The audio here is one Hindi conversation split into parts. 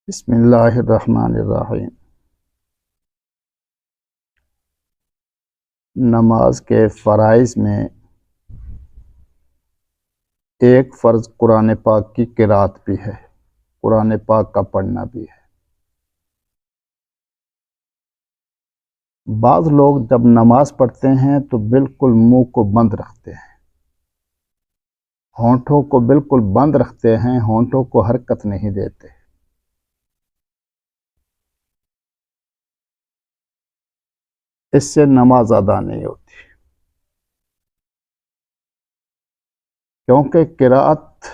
बिस्मिल्लाहिर्रहमानिर्रहीम। नमाज के फ़राइज़ में एक फ़र्ज़ कुरान पाक की क़िराअत भी है, कुरान पाक का पढ़ना भी है। बाज़ लोग जब नमाज पढ़ते हैं तो बिल्कुल मुंह को बंद रखते हैं, होंठों को बिल्कुल बंद रखते हैं, होंठों को हरकत नहीं देते। इससे नमाज अदा नहीं होती, क्योंकि क़िराअत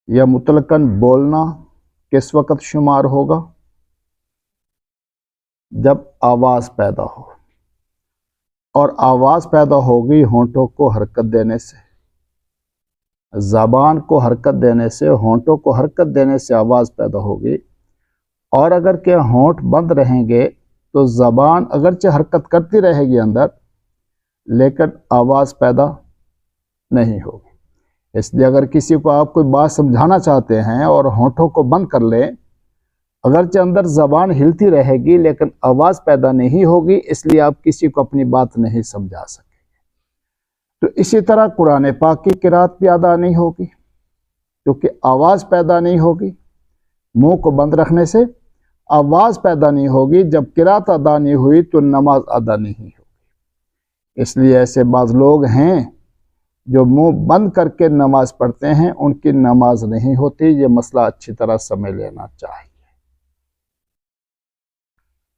या मुतलकन बोलना किस वक़्त शुमार होगा? जब आवाज़ पैदा हो, और आवाज़ पैदा होगी होंठों को हरकत देने से, ज़बान को हरकत देने से, होंठों को हरकत देने से आवाज़ पैदा होगी। और अगर के होंठ बंद रहेंगे तो ज़बान अगरचे हरकत करती रहेगी अंदर, लेकिन आवाज़ पैदा नहीं होगी। इसलिए अगर किसी को आप कोई बात समझाना चाहते हैं और होंठों को बंद कर लें, अगरचे अंदर ज़बान हिलती रहेगी लेकिन आवाज़ पैदा नहीं होगी, इसलिए आप किसी को अपनी बात नहीं समझा सकेंगे। तो इसी तरह कुरान पाक की क़िराअत भी अदा नहीं होगी, क्योंकि आवाज़ पैदा नहीं होगी। मुंह को बंद रखने से आवाज़ पैदा नहीं होगी। जब क़िराअत अदा नहीं हुई तो नमाज अदा नहीं होगी। इसलिए ऐसे बाज़ लोग हैं जो मुंह बंद करके नमाज पढ़ते हैं, उनकी नमाज नहीं होती। ये मसला अच्छी तरह समझ लेना चाहिए।